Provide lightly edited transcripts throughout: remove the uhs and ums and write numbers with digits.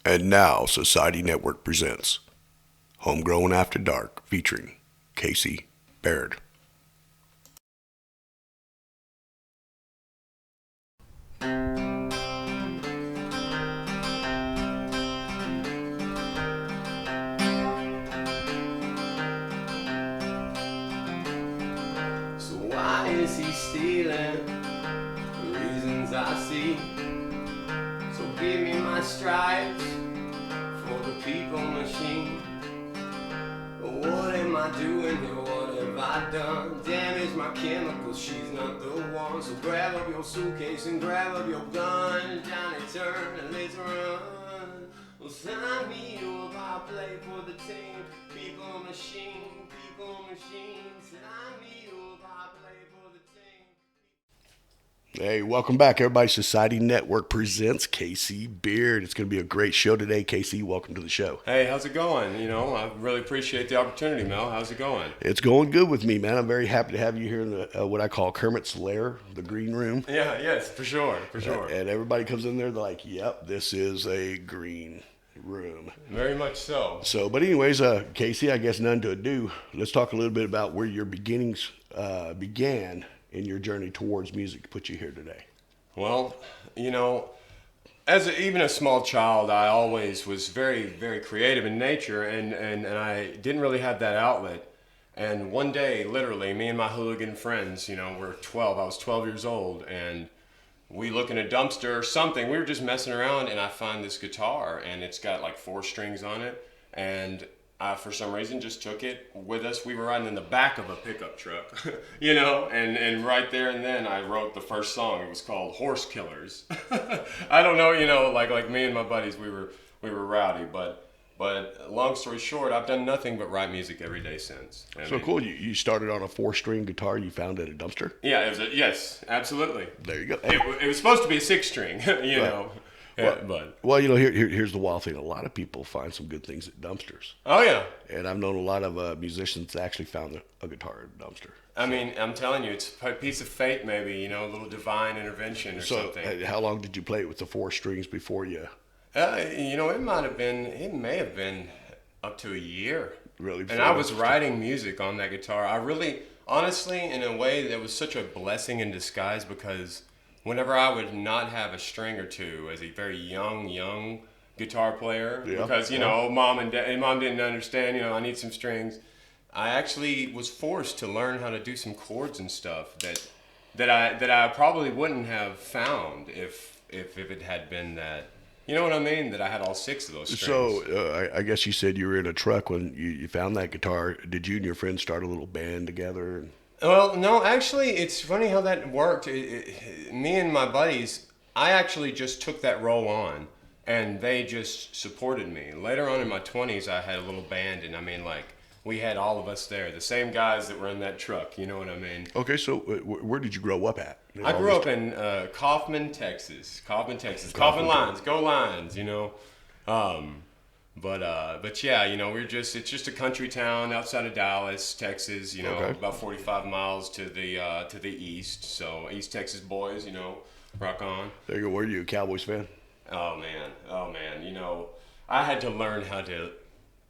And now, Society Network presents Homegrown After Dark featuring Casey Baird. So why is he stealing the reasons I see? So give me my stripes for the people machine. What am I doing here? What have I done? Damage my chemicals, she's not the one. So grab up your suitcase and grab up your gun. Johnny, turn and let's run. Well, sign me up, I'll play for the team. People machine, sign me up, I'll play for the team. Hey, welcome back, everybody. Society Network presents Casey Baird. It's going to be a great show today. Casey, welcome to the show. Hey, how's it going? I really appreciate the opportunity, Mel. How's it going? It's going good with me, man. I'm very happy to have you here in the what I call Kermit's Lair, the green room. Yeah, yes, for sure. And everybody comes in there, they're like, yep, this is a green room. Very much so. So, but anyways, Casey, I guess none to ado. Let's talk a little bit about where your beginnings began in your journey towards music to put you here today. Well, even a small child, I always was very, very creative in nature, and I didn't really have that outlet. And one day, literally, me and my hooligan friends, were 12. I was 12 years old, and we look in a dumpster or something. We were just messing around, and I find this guitar, and it's got like 4 strings on it, and I, for some reason, just took it with us. We were riding in the back of a pickup truck, and right there and then I wrote the first song. It was called Horse Killers. I don't know, like me and my buddies, we were rowdy, but long story short, I've done nothing but write music every day since. Cool. You started on a 4-string guitar you found at a dumpster? Yeah, yes, absolutely. There you go. It was supposed to be a 6-string, know. Yeah, well, here's the wild thing. A lot of people find some good things at dumpsters. Oh, yeah. And I've known a lot of musicians that actually found a guitar at a dumpster. I mean, I'm telling you, it's a piece of fate maybe, a little divine intervention or something. So how long did you play it with the 4 strings before you... it may have been up to a year. Really? And I was writing music on that guitar. I really, honestly, in a way, that was such a blessing in disguise, because whenever I would not have a string or two as a very young guitar player, because, mom didn't understand, I need some strings, I actually was forced to learn how to do some chords and stuff that I probably wouldn't have found if it had been that. You know what I mean? That I had all 6 of those strings. So I guess you said you were in a truck when you found that guitar. Did you and your friends start a little band together? Well, no, actually, it's funny how that worked. Me and my buddies, I actually just took that role on, and they just supported me. Later on in my 20s, I had a little band, and we had all of us there, the same guys that were in that truck, you know what I mean? Okay, so where did you grow up at? I grew up in Kaufman, Texas. Kaufman Lions, go Lions, But yeah, it's just a country town outside of Dallas, Texas, about 45 miles to the east. So East Texas boys, rock on. There you go. Were you a Cowboys fan? Oh man. I had to learn how to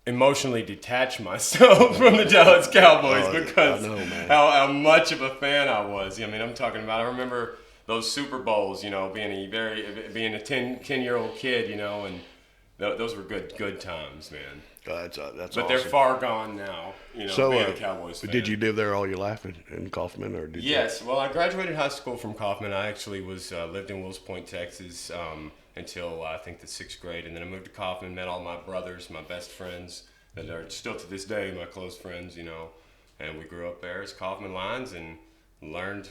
emotionally detach myself from the Dallas Cowboys because how much of a fan I was. I'm talking about, I remember those Super Bowls, being a 10-year-old kid, and those were good times, man. That's but awesome. They're far gone now, So, being a Cowboys fan. Did you live there all your life in Kaufman, or did you? Yes. Well, I graduated high school from Kaufman. I actually lived in Wills Point, Texas, until I think the 6th grade, and then I moved to Kaufman, met all my brothers, my best friends that are still to this day my close friends, and we grew up there as Kaufman Lions and learned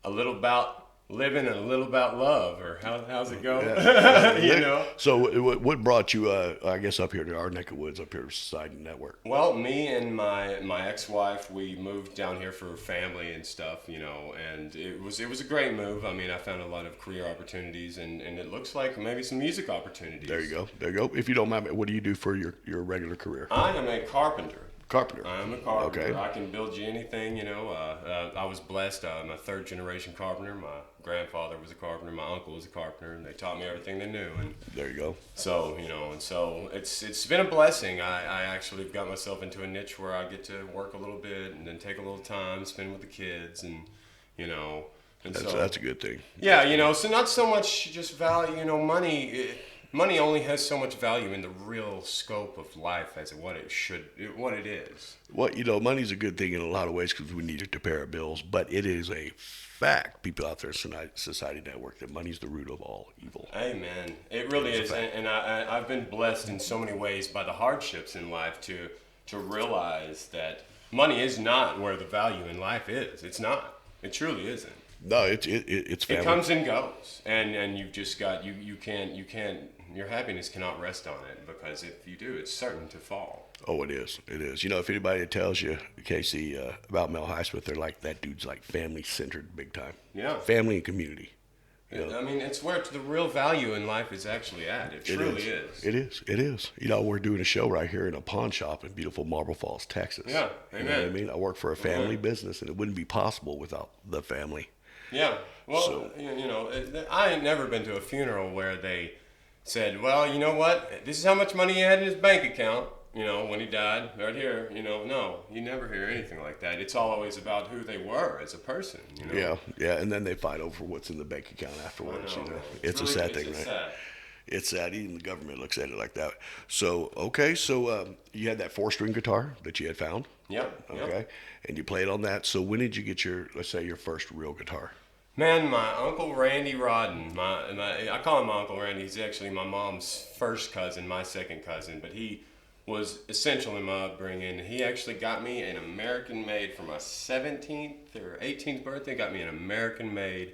a little about living and a little about love, or how's it go? Yeah. So what brought you, I guess, up here to our neck of woods, up here to Society Network? Well, me and my ex-wife, we moved down here for family and stuff, and it was a great move. I found a lot of career opportunities, and it looks like maybe some music opportunities. There you go. If you don't mind, what do you do for your regular career? I am a carpenter. Carpenter. I'm a carpenter. Okay. I can build you anything, you know. I was blessed. I'm a third generation carpenter. My grandfather was a carpenter. My uncle was a carpenter, and they taught me everything they knew. And There you go. so, you know, and so it's been a blessing. I actually got myself into a niche where I get to work a little bit and then take a little time, spend with the kids, and you know, and That's a good thing. yeah, you know, so not so much just value, you know, money only has so much value in the real scope of life as what it is. Well, you know, money's a good thing in a lot of ways because we need it to pay our bills, but it is a fact, people out there in Society Network, that money's the root of all evil. Amen. It really is, and I've been blessed in so many ways by the hardships in life to realize that money is not where the value in life is. It's not. It truly isn't. No, it's family. It comes and goes, and you've just got you can't your happiness cannot rest on it, because if you do, it's certain to fall. Oh, it is. It is. You know, if anybody tells you, Casey, about Mel Highsmith, they're like, that dude's like family-centered big time. Yeah. Family and community. You know? I mean, it's where the real value in life is actually at. It truly is. It is. It is. You know, we're doing a show right here in a pawn shop in beautiful Marble Falls, Texas. Yeah. You know what I mean? I work for a family business, and it wouldn't be possible without the family. Yeah. Well, So- you know, I ain't never been to a funeral where they said, well, you know what? This is how much money he had in his bank account, you know, when he died, right here. You know, no, you never hear anything like that. It's always about who they were as a person, you know. Yeah, yeah, and then they fight over what's in the bank account afterwards. You know, it's a really- sad thing, right? sad. It's sad. Even the government looks at it like that. So, okay, so you had that 4-string guitar that you had found. Yep. Okay, and you played on that. So when did you get your, let's say, your first real guitar? Man, my Uncle Randy Rodden, I call him my Uncle Randy. He's actually my mom's first cousin, my second cousin, but he was essential in my upbringing. He actually got me an American-made for my 17th or 18th birthday, got me an American-made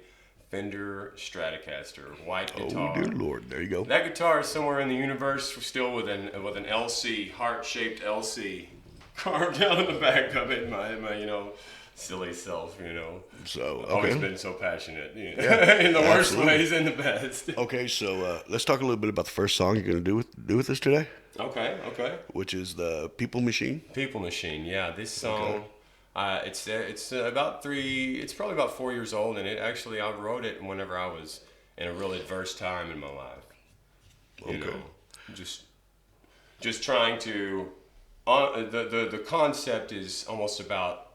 Fender Stratocaster, white guitar. Oh, dear Lord. There you go. That guitar is somewhere in the universe still with an LC, heart-shaped LC carved out in the back of it, my you know, silly self, you know. So, Always okay. been so passionate, you know, Yeah, in the worst absolutely. ways and the best. Okay, so let's talk a little bit about the first song you're going to do with us today, Okay. which is the People Machine. People Machine, yeah. This song, it's probably about 4 years old, and I wrote it whenever I was in a real adverse time in my life. You know, just trying to. The concept is almost about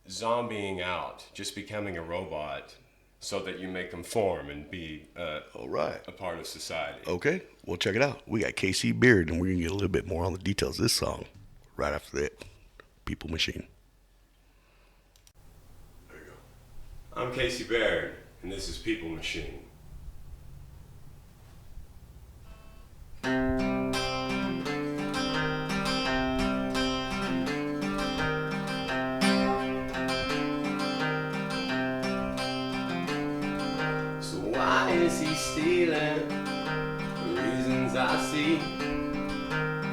zombieing out, just becoming a robot, so that you may conform and be All right. a part of society. Okay, well, check it out. We got Casey Baird, and we're going to get a little bit more on the details of this song right after that. People Machine. There you go. I'm Casey Baird, and this is People Machine. So why is he stealing? The reasons I see.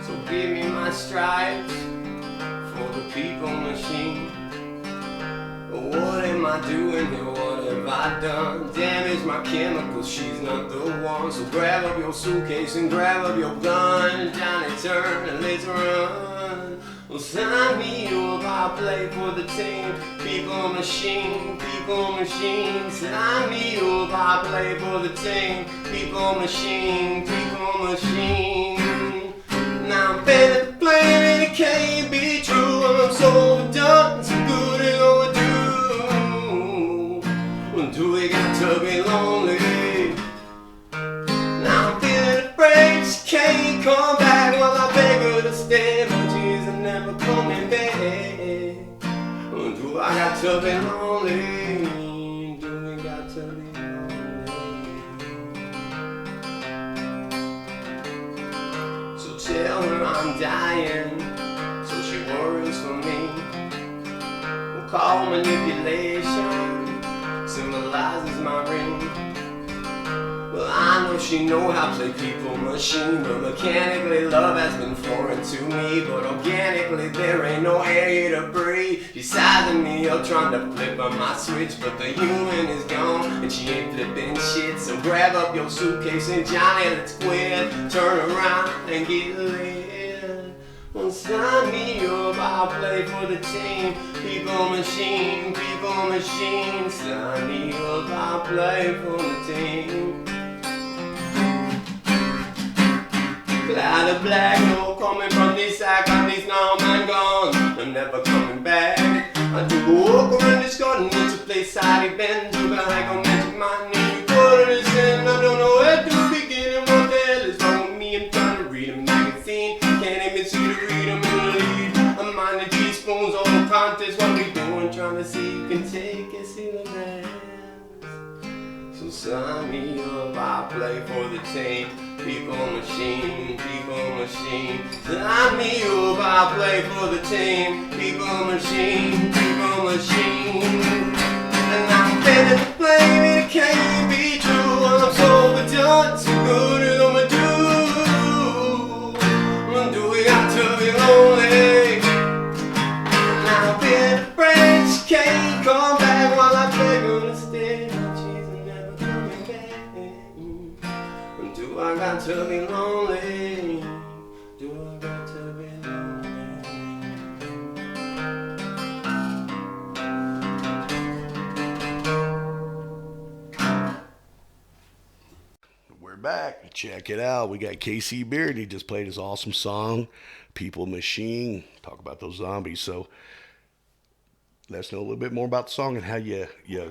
So give me my stripes for the People Machine. What am I doing here? What have I done? Damage my chemicals, she's not the one. So grab up your suitcase and grab up your gun. Johnny, turn and let's run. Well, sign me up, I'll play for the team. People Machine, People Machine. Sign me up, I'll play for the team. People Machine, People Machine. Now I'm better playing and it can't be true. I'm so overdone, so good and overdue. Do we got to be lonely? Now I'm feeling afraid she can't come back. Well, I beg her to stay, but she's never coming back. Do I got to be lonely? Do we got to be lonely? So tell her I'm dying, so she worries for me. We'll call manipulation, symbolizes my ring. Well, I know she know how to play People Machine, but mechanically love has been foreign to me. But organically there ain't no air here to breathe. She's sizing me up, trying to flip on my switch, but the human is gone and she ain't flipping shit. So grab up your suitcase and Johnny, let's quit. Turn around and get lit. Sign me up, I'll play for the team. People, machine, sign me up, I'll play for the team. Cloud of black, no coming from this side, got this now man gone. I'm never coming back. I took a walk around this garden, it's a place I've been to, but I gon' mention my name. You put it in, I don't know where to begin. And what the hell is wrong with me? I'm trying to read a magazine, can't even see to read them in the lead. I'm minding teaspoons, all the contest, what we doing? Trying to see you can take it, see the man. So sign me up, I'll play for the team. People, machine, sign me up, I'll play for the team. People, machine, and I'm better to blame, it can't be true. I'm so overdone, too good at what I do. Do we got to be lonely? And I've been a friend, she can't come back while I beg her to stay. She's never coming back. Do I got to be lonely? Do I got to be lonely? We're back. Check it out. We got Casey Baird. He just played his awesome song, People Machine. Talk about those zombies. So let's know a little bit more about the song and how you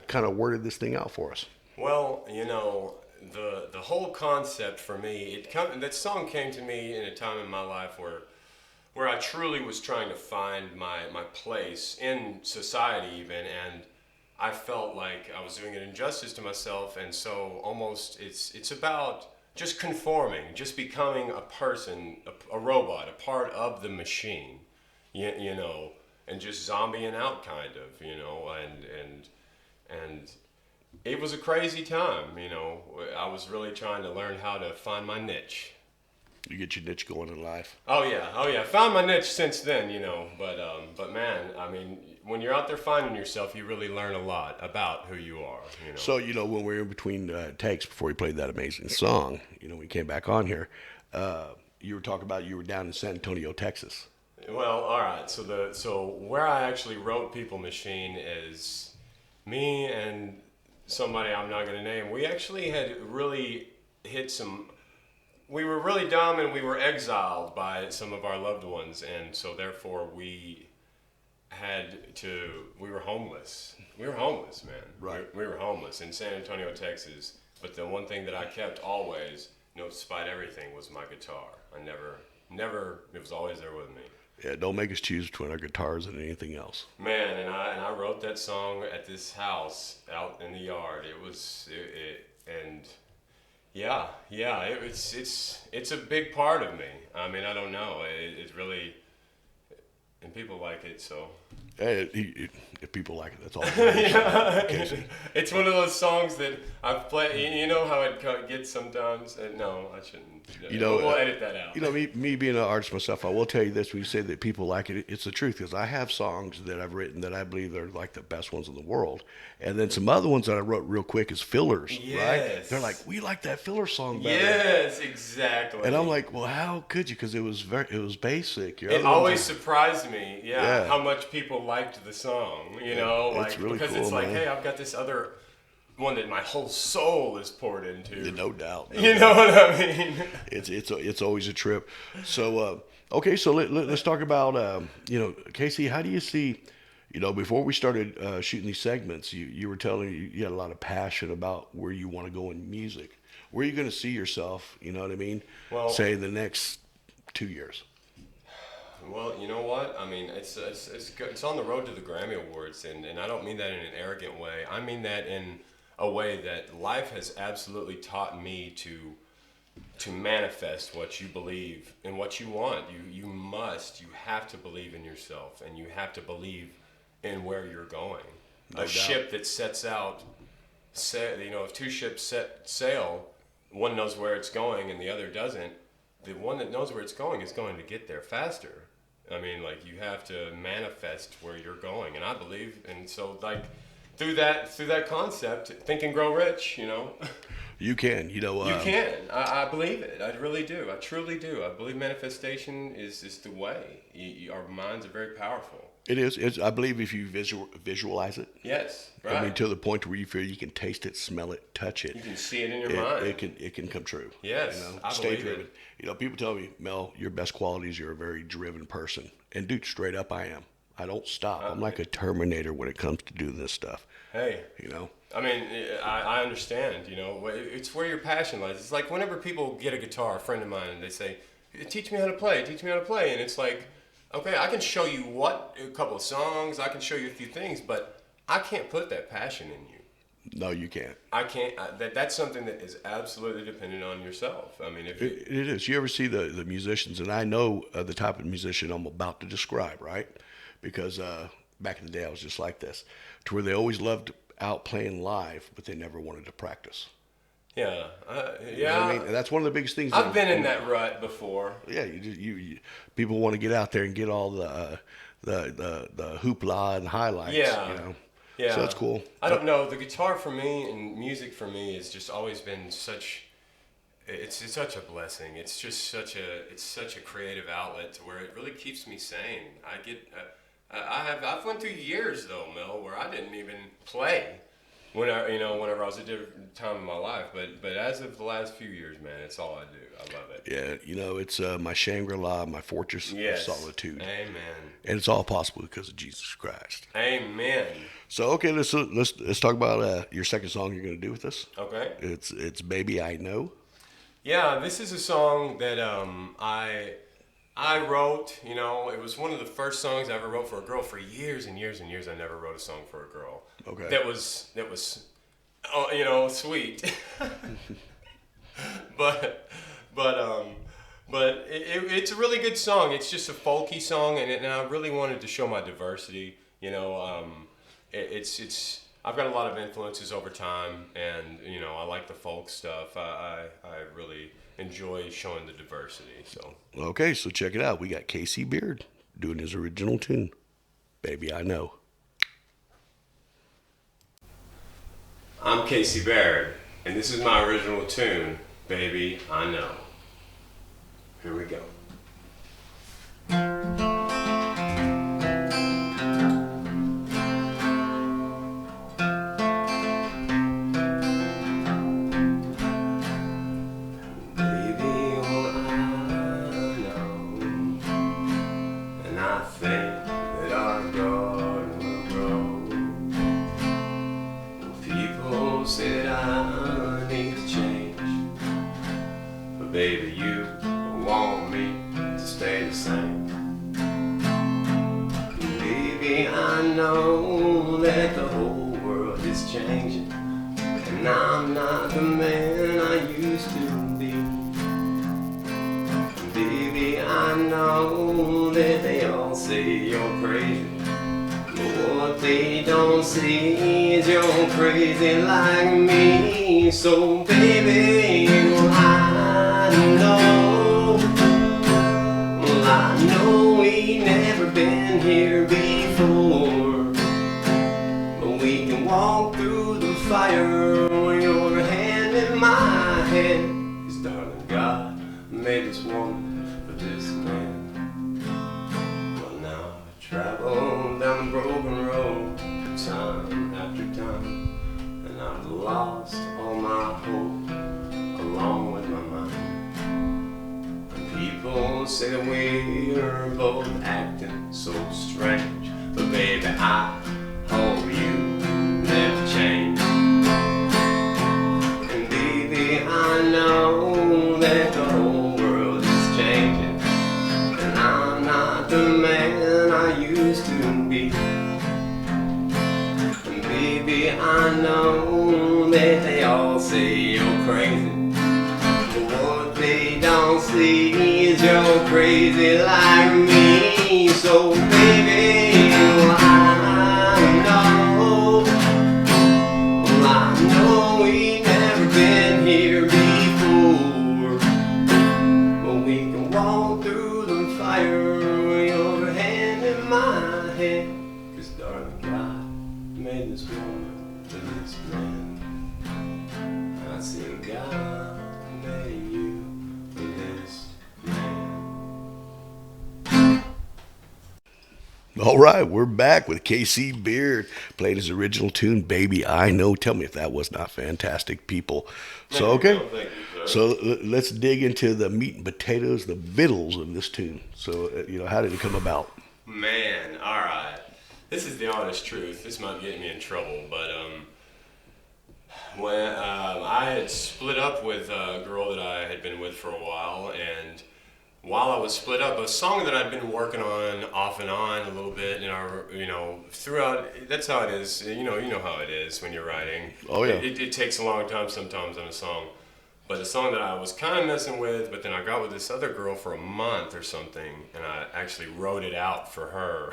kind of worded this thing out for us. Well, you know, the whole concept for me, that song came to me in a time in my life where I truly was trying to find my place in society even, and I felt like I was doing an injustice to myself, and so almost it's about just conforming, just becoming a person, a robot, a part of the machine, you know, and just zombieing out kind of, you know, and it was a crazy time, you know. I was really trying to learn how to find my niche. You get your niche going in life. Oh yeah. Found my niche since then, you know. But man, I mean, when you're out there finding yourself, you really learn a lot about who you are. You know. So when we were in between takes before you played that amazing song, when you came back on here, you were talking about you were down in San Antonio, Texas. Well, all right. So where I actually wrote People Machine is me and somebody I'm not going to name. We actually had really hit some. We were really dumb and we were exiled by some of our loved ones, and so therefore we were homeless. We were homeless, man. Right. We were homeless in San Antonio, Texas. But the one thing that I kept always, despite everything, was my guitar. I never, it was always there with me. Yeah, don't make us choose between our guitars and anything else. Man, and I wrote that song at this house out in the yard. It's a big part of me. I mean, I don't know. It's really, and people like it, so. Hey, if people like it, that's all. Yeah. It's one of those songs that I've played. You know how it gets sometimes. No, I shouldn't. We'll edit that out. Me being an artist myself, I will tell you this: when you say that people like it, it's the truth. Because I have songs that I've written that I believe are like the best ones in the world, and then some other ones that I wrote real quick as fillers. Yes. Right? They're like, we like that filler song better. Yes, exactly. And I'm like, well, how could you? Because it was basic. It always surprised me, how much people liked the song. It's really because cool, it's like, man. hey, I've got this other one that my whole soul is poured into. No doubt. You know what I mean? It's always a trip. So okay, so let's talk about Casey. How do you see? Before we started shooting these segments, you were telling me you had a lot of passion about where you want to go in music. Where are you going to see yourself? You know what I mean? Well, say the next 2 years. Well, you know what? I mean, it's on the road to the Grammy Awards, and I don't mean that in an arrogant way. I mean that in a way that life has absolutely taught me to manifest what you believe and what you want. You have to believe in yourself, and you have to believe in where you're going. No doubt. Ship that sets out, if two ships set sail, one knows where it's going and the other doesn't. The one that knows where it's going is going to get there faster. I mean, like, you have to manifest where you're going, and I believe, and so, like, through that concept, Think and Grow Rich, You can. You know. You can. I believe it. I really do. I truly do. I believe manifestation is the way. Our minds are very powerful. It is. I believe if you visualize it. Yes. Right. I mean, to the point where you feel you can taste it, smell it, touch it. You can see it in your mind. It can come true. Yes. You know, I stay believe driven. it. You know, people tell me, Mel, your best quality is you're a very driven person. And dude, straight up, I am. I don't stop. I'm like a Terminator when it comes to doing this stuff. Hey. You know. I mean, I understand. You know, it's where your passion lies. It's like whenever people get a guitar, a friend of mine, and they say, "Teach me how to play. Teach me how to play," and it's like, okay, I can show you a couple of songs, I can show you a few things, but I can't put that passion in you. No, you can't. I can't. That's something that is absolutely dependent on yourself. I mean, if it is. You ever see the musicians, and I know the type of musician I'm about to describe, right? Because back in the day, I was just like this, to where they always loved out playing live, but they never wanted to practice. Yeah, You know what I mean? And that's one of the biggest things. I've been in that rut before. Yeah, you people want to get out there and get all the hoopla and highlights. Yeah. You know? Yeah. So that's cool. I don't know. The guitar for me and music for me has just always been such. It's such a blessing. It's just such a creative outlet to where it really keeps me sane. I've went through years though, Mel, where I didn't even play. Whenever I was at a different time in my life, but as of the last few years, man, it's all I do. I love it. Yeah, you know, it's my Shangri-La, my fortress of solitude. Amen. And it's all possible because of Jesus Christ. Amen. So okay, let's talk about your second song you're going to do with us. Okay. It's Baby I Know. Yeah, this is a song that I wrote. You know, it was one of the first songs I ever wrote for a girl. For years and years and years, I never wrote a song for a girl. Okay. That was sweet. but it's a really good song. It's just a folky song, and I really wanted to show my diversity. You know, it's I've got a lot of influences over time, and you know, I like the folk stuff. I really enjoy showing the diversity. So Okay, so check it out. We got Casey Baird doing his original tune, Baby I Know. I'm Casey Baird, and this is my original tune, Baby I Know. Here we go. Said I need to change, but baby, you want me to stay the same. Baby, I know that the whole world is changing, and I'm not the man I used to be. Baby, I know that they all say you're crazy, but what they don't see is you're crazy like me. So baby, I know, well, I know we never been here before, but we can walk through the fire with your hand in my hand. 'Cause darling, God made this woman for this man. Well, now I travel down the broken road time after time, and I've lost all my hope along with my mind. And people say that we're both acting so strange, but baby, I hope you never change. And baby, I know that the whole world is changing, and I'm not the man I used to be. Baby, I know that they all say you're crazy, but what they don't see is you're crazy like me. So baby, I know, well, I know we never been here before, but we can walk through the fire with your hand in my hand. 'Cause darling, God made this woman for this man. I see God made you for this man. All right, we're back with Casey Baird playing his original tune, "Baby I Know." Tell me if that was not fantastic, people. So okay, Thank you, sir. so let's dig into the meat and potatoes, the vittles of this tune. So how did it come about? Man, all right. This is the honest truth. This might get me in trouble, but when I had split up with a girl that I had been with for a while, and while I was split up, a song that I'd been working on off and on a little bit, throughout. That's how it is. You know how it is when you're writing. Oh, yeah. It takes a long time sometimes on a song. But a song that I was kind of messing with, but then I got with this other girl for a month or something, and I actually wrote it out for her.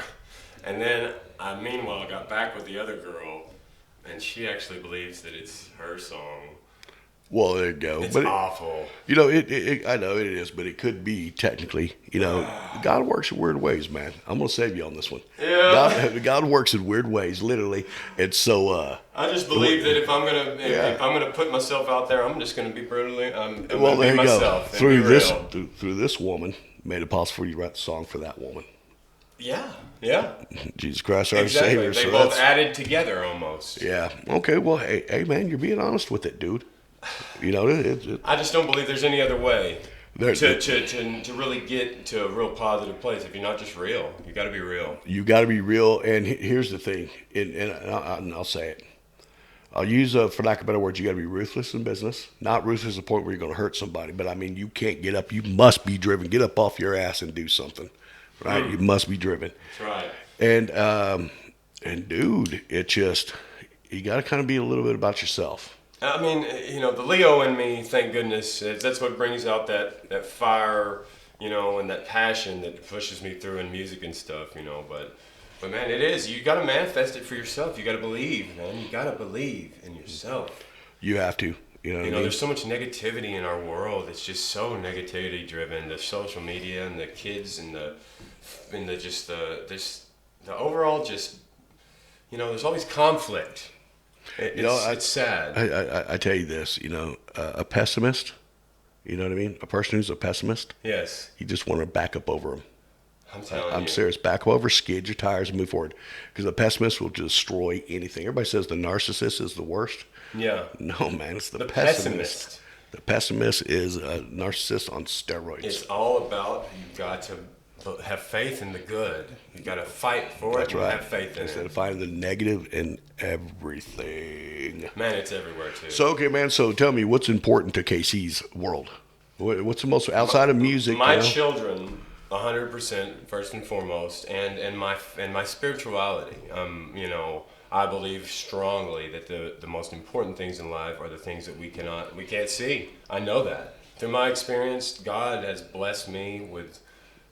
And then meanwhile, got back with the other girl, and she actually believes that it's her song. Well, there you go. It's but awful. I know it is, but it could be technically. God works in weird ways, man. I'm gonna save you on this one. Yeah. God works in weird ways, literally. And so, I just believe that if I'm gonna put myself out there, I'm just gonna be brutally. I'm well, gonna there be you myself. go. And be real. Through this woman, made it possible for you to write the song for that woman. Yeah. Jesus Christ, our Exactly. Savior. They So both that's added together almost. yeah. Okay. Well, hey, man, you're being honest with it, dude. I just don't believe there's any other way There- to really get to a real positive place if you're not just real. You got to be real. You got to be real. And here's the thing, and I'll say it. I'll use, for lack of better words, you got to be ruthless in business. Not ruthless to the point where you're going to hurt somebody, but I mean, you can't get up. You must be driven. Get up off your ass and do something, right? You must be driven. That's right. And dude, it just, you got to kind of be a little bit about yourself. I mean, the Leo in me, thank goodness, that's what brings out that fire, and that passion that pushes me through in music and stuff, But man, it is. You got to manifest it for yourself. You got to believe, man. You got to believe in yourself. You have to. You know what I mean? There's so much negativity in our world. It's just so negativity driven. The social media and the kids and the overall just, there's always conflict. It's sad. I tell you this, a pessimist, you know what I mean? A person who's a pessimist, Yes. you just want to back up over them. I'm telling you. I'm serious. Back over, skid your tires, and move forward. Because the pessimist will destroy anything. Everybody says the narcissist is the worst. Yeah. No, man, it's the pessimist. The pessimist is a narcissist on steroids. It's all about you've got to have faith in the good. You've got to fight for That's it and right. have faith in Instead it. of finding the negative in everything. Man, it's everywhere too. So, okay, man, so tell me, what's important to Casey's world? What's the most, outside of music? My children, 100% first and foremost, and my spirituality. I believe strongly that the most important things in life are the things that we can't see. I know that through my experience. God has blessed me with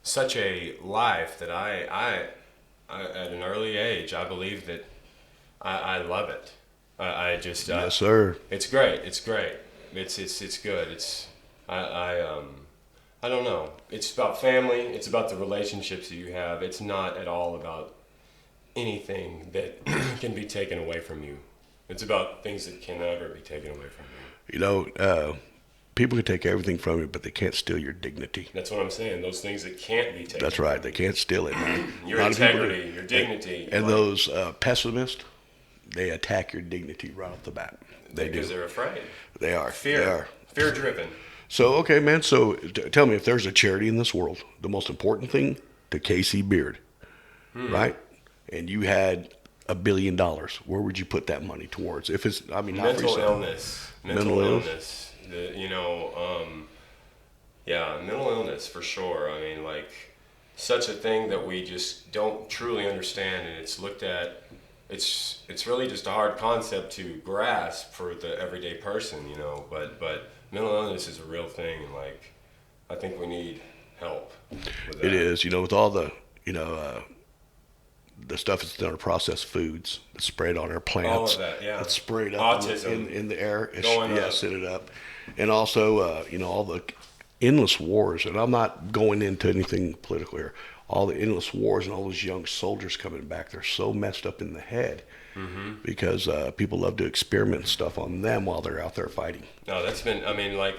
such a life that I at an early age, I believe that I love it. I just yes, sir. It's great. It's great. It's good. I don't know. It's about family. It's about the relationships that you have. It's not at all about anything that can be taken away from you. It's about things that can never be taken away from you. People can take everything from you, but they can't steal your dignity. That's what I'm saying. Those things that can't be taken. That's right. They can't steal it, man. Your integrity, your dignity. And those pessimists, they attack your dignity right off the bat. They do. Because they're afraid. They are. Fear. They are. Fear-driven. So, okay, man. So, tell me, if there's a charity in this world, the most important thing to Casey Baird, right? And you had $1 billion, where would you put that money towards? If it's, not for mental yourself. illness. Mental illness. Mental illness for sure. I mean, such a thing that we just don't truly understand, and it's looked at. It's really just a hard concept to grasp for the everyday person, But mental illness is a real thing, and I think we need help with that. It is, with all the, the stuff that's done to processed foods, that's sprayed on our plants. All of that, yeah. That's sprayed up Autism. in the air. Going up. Set it up. And also, all the endless wars, and I'm not going into anything political here, all the endless wars and all those young soldiers coming back. They're so messed up in the head because people love to experiment stuff on them while they're out there fighting. No, that's been. I mean, like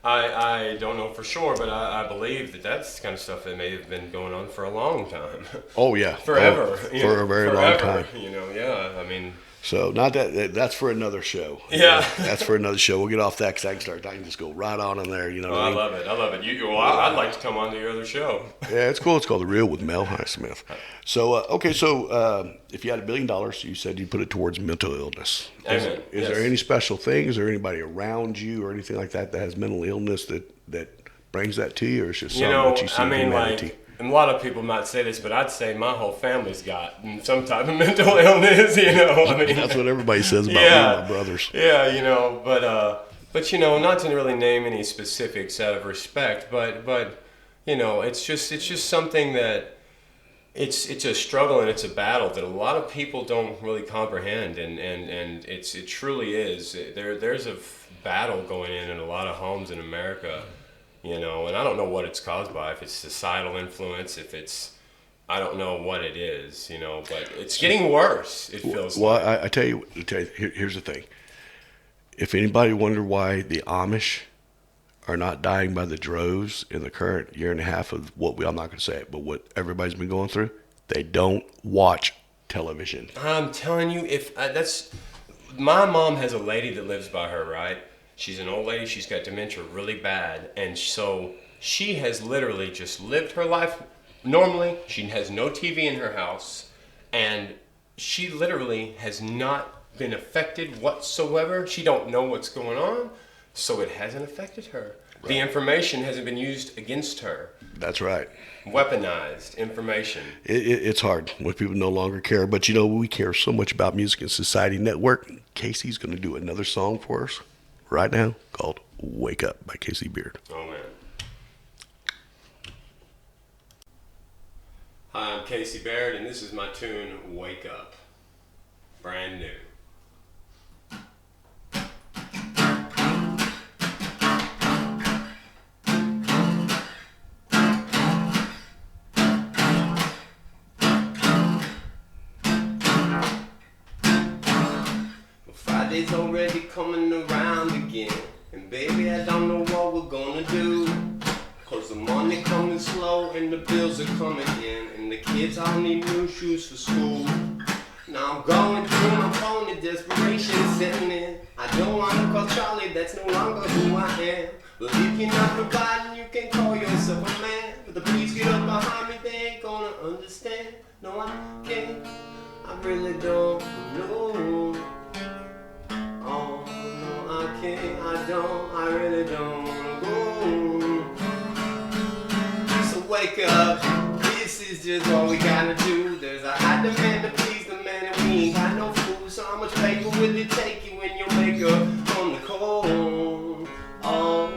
I don't know for sure, but I believe that that's the kind of stuff that may have been going on for a long time. Oh yeah, Forever. For a very long time. You know, yeah. I mean. So not that's for another show. Yeah. That's for another show. We'll get off that because I can just go right on in there. You know. Oh, what I mean? love it. I love it. I'd like to come on to your other show. Yeah, it's cool. It's called The Real with Mel Highsmith. So okay, so if you had $1 billion, you said you'd put it towards mental illness. Amen. Is there any special things or anybody around you or anything like that has mental illness that brings that to you, or it's just something that you see in humanity? Like, and a lot of people might say this, but I'd say my whole family's got some type of mental illness. You know, I mean, that's what everybody says about me and my brothers. Yeah, you know, but you know, not to really name any specifics out of respect, but you know, it's just something that it's a struggle and it's a battle that a lot of people don't really comprehend, and it truly is. There's a battle going in a lot of homes in America. You know, and I don't know what it's caused by, if it's societal influence, if it's, I don't know what it is, you know, but it's getting worse, it feels like. Well, I tell you, here's the thing. If anybody wondered why the Amish are not dying by the droves in the current year and a half of I'm not going to say it, but what everybody's been going through, they don't watch television. I'm telling you, my mom has a lady that lives by her, right? She's an old lady. She's got dementia really bad. And so she has literally just lived her life normally. She has no TV in her house. And she literally has not been affected whatsoever. She don't know what's going on. So it hasn't affected her. Right. The information hasn't been used against her. That's right. Weaponized information. It's hard when people no longer care. But, you know, we care so much about Music and Society Network. Casey's going to do another song for us right now called Wake Up by Casey Baird. Oh, man. Hi, I'm Casey Baird, and this is my tune, Wake Up. Brand new. Friday's already coming around again, and baby, I don't know what we're gonna do, 'cause the money coming slow and the bills are coming in, and the kids all need new shoes for school. Now I'm going through my phone and desperation setting in. I don't wanna call Charlie, that's no longer who I am. But if you're not providing, you can call yourself a man. But the police get up behind me, they ain't gonna understand. No, I can't, I really don't know. Oh, no, I can't, I really don't wanna go. So wake up, this is just what we gotta do. There's a high demand to please the man, and we ain't got no food. So how much paper will it take you when you wake up on the cold? Oh,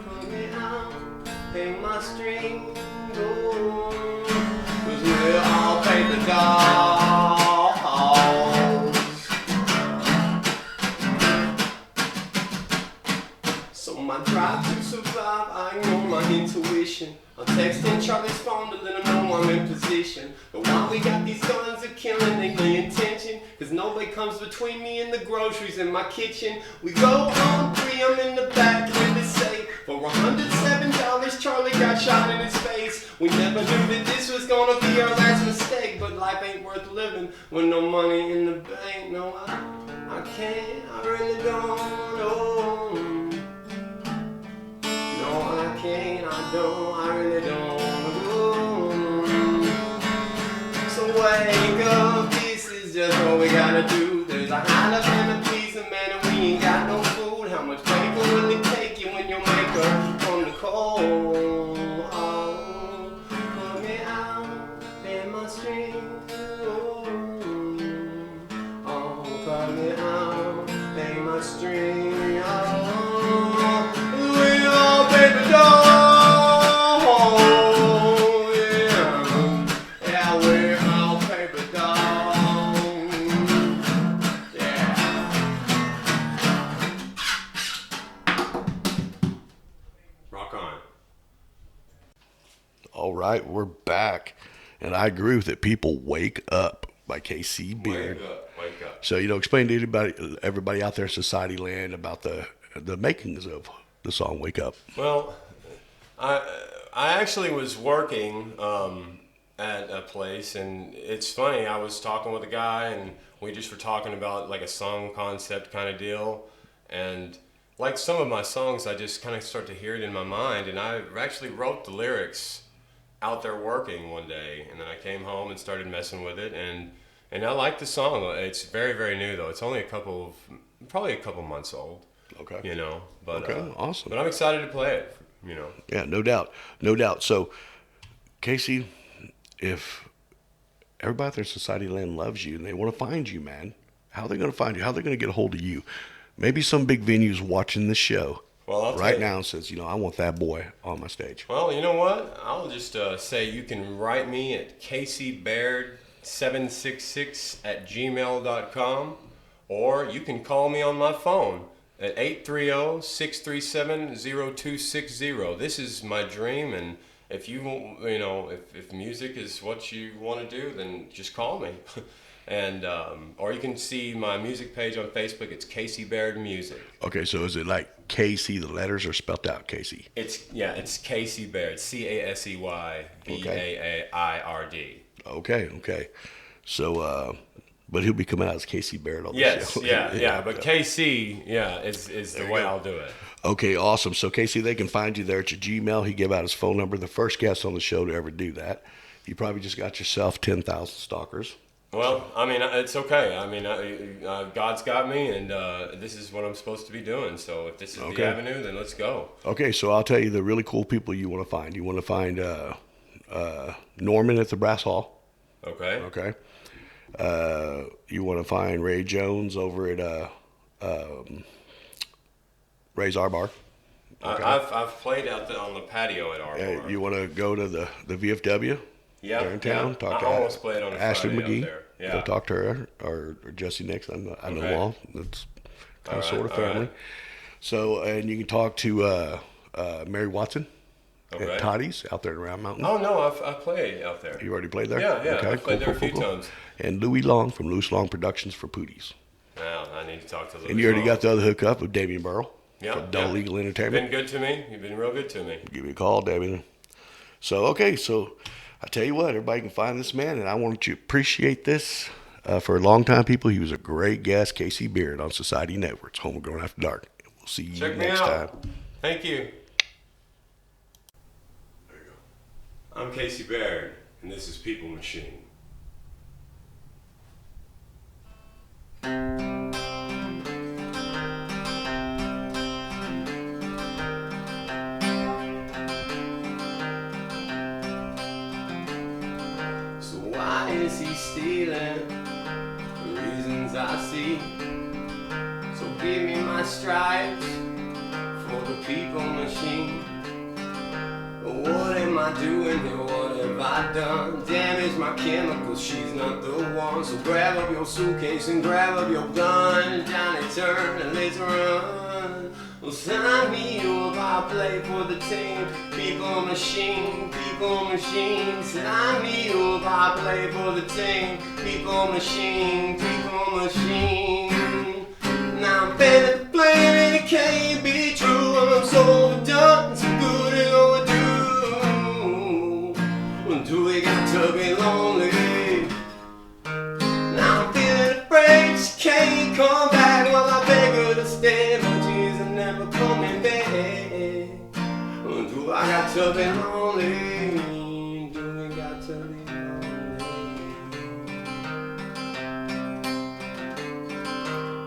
cut me out, pay my string, oh, 'cause we're all paper dolls. So my drive to survive, I ignore my intuition. I'm texting Charlie's phone to let him know I'm in position. But while we got these guns that killing, ain't no intention, 'cause nobody comes between me and the groceries in my kitchen. We go on 3, I'm in the back with the safe. For $107, Charlie got shot in his face. We never knew that this was gonna be our last mistake, but life ain't worth living with no money in the bank. No, I can't, I really don't know. No, I can't, I really don't go. So wake up, this is just what we gotta do. There's a high demand to please the man, and we ain't got no food. How much paper will it take you when you make up from the cold? Oh, put me out in my string. Oh, put me out in my string. Oh, we all paper dolls. All right, we're back. And I agree with it. People Wake Up by Casey Baird. Wake up. So, explain to everybody out there in society land about the makings of the song Wake Up. Well, I actually was working at a place, and it's funny. I was talking with a guy, and we just were talking about like a song concept kind of deal, and like some of my songs, I just kind of start to hear it in my mind, and I actually wrote the lyrics out there working one day, and then I came home and started messing with it, and I like the song. It's very, very new though. It's only probably a couple months old. Okay. But Okay, awesome. But I'm excited to play it. Yeah, no doubt. So, Casey, if everybody out there in society land loves you and they want to find you, man, how are they going to find you? How are they going to get a hold of you? Maybe some big venues watching this show right now and says, I want that boy on my stage. Well, you know what? I'll just say you can write me at CaseyBaird766@gmail.com, or you can call me on my phone at 830-637-0260. This is my dream, and if if music is what you want to do, then just call me. And or you can see my music page on Facebook. It's Casey Baird Music. Okay, so is it like Casey? The letters are spelled out Casey. It's Casey Baird. CASEYBAIRD. Okay. So, but he'll be coming out as Casey Baird on the show. Yeah. But KC, is the way I'll do it. Okay, awesome. So Casey, they can find you there at your Gmail. He gave out his phone number. The first guest on the show to ever do that. You probably just got yourself 10,000 stalkers. Well, I mean, it's okay. I mean, God's got me, and this is what I'm supposed to be doing. So if this is the avenue, then let's go. Okay, so I'll tell you the really cool people you want to find. You want to find Norman at the Brass Hall. Okay. You want to find Ray Jones over at Ray's R Bar. Okay. I've played out on the patio at R Bar. You want to go to the VFW? Yeah, there in town. Talk to almost played on a Ashley Friday McGee. Out there. Yeah. Go talk to her or Jesse Nix. I know all. It's kind of sort of family. Right. So, and you can talk to Mary Watson at Toddy's out there in Round Mountain. Oh no, I've played out there. You already played there? Yeah. Okay, I've played there a few times. And Louis Long from Loose Long Productions for Pooties. Well, I need to talk to Louis. And you already got the other hookup with Damian Burrell. Yeah. From Double Eagle Entertainment. Been good to me. You've been real good to me. Give me a call, Damian. So I tell you what, everybody can find this man, and I want you to appreciate this. For a long time, people, he was a great guest, Casey Baird on Society Network's Homegrown After Dark. We'll see you next time. Thank you. There you go. I'm Casey Baird, and this is People Machine. So why is he stealing? The reasons I see. So give me my stripes for the people machine. What am I doing here? What have I done? Damage my chemicals, she's not the one. So grab up your suitcase and grab up your gun. Johnny, turn and let's run. Well, sign me up, I'll play for the team. People machine, people machine. Sign me up, I'll play for the team. People machine, people machine. Now I'm better playing and it can't be true. I'm so done, so good at overdue. Do we got to be lonely? Now I'm feeling afraid she can't come back. Well, I beg her to stay, but she's never coming back. Do I got to be lonely? Do we got to be lonely?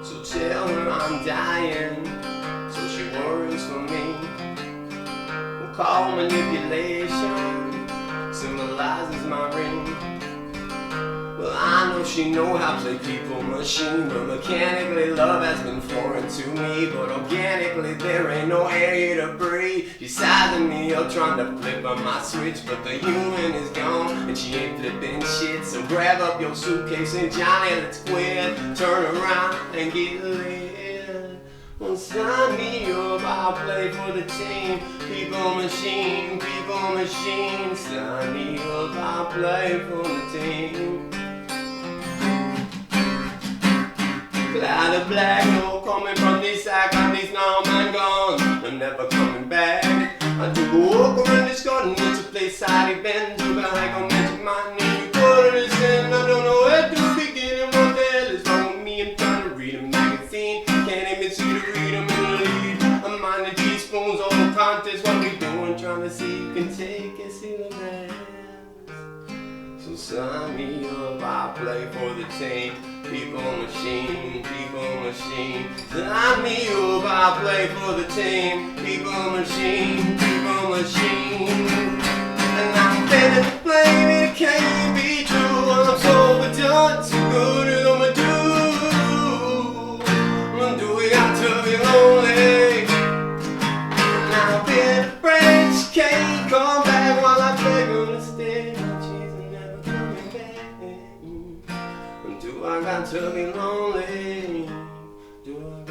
So tell her I'm dying, so she worries for me. We'll call manipulation, symbolizes my ring. Well, I know she know how to play people machine, but mechanically love has been foreign to me. But organically there ain't no air here to breathe. She's sizing me up, trying to flip on my switch, but the human is gone and she ain't flipping shit. So grab up your suitcase and Johnny, let's quit. Turn around and get lit. Well, sign me up, I'll play for the team. People machine, people people machine. Sign me up, I'll play for the team. Cloud of black, no coming from this side, got this now man gone, I'm never coming back. I took a walk around this garden, it's a place I've been. Took a hike on Magic Mountain, and you put it in. I don't know where to begin and what the hell is wrong with me. I'm trying to read a magazine, can't even see to read them in the lead. I'm minding teaspoons, all contest, what we doing, trying to see you can take it, see the man. So sign me up, I'll play for the team. People machine, people machine. Sign me up, I'll play for the team. People machine, people machine. And I'm better to blame, it can't be true. I'm so overdone, too good as I'ma do. We got to be lonely. And I've been afraid she can't come back while I beg her to stay. She's never coming back. Do I got to be lonely? Do I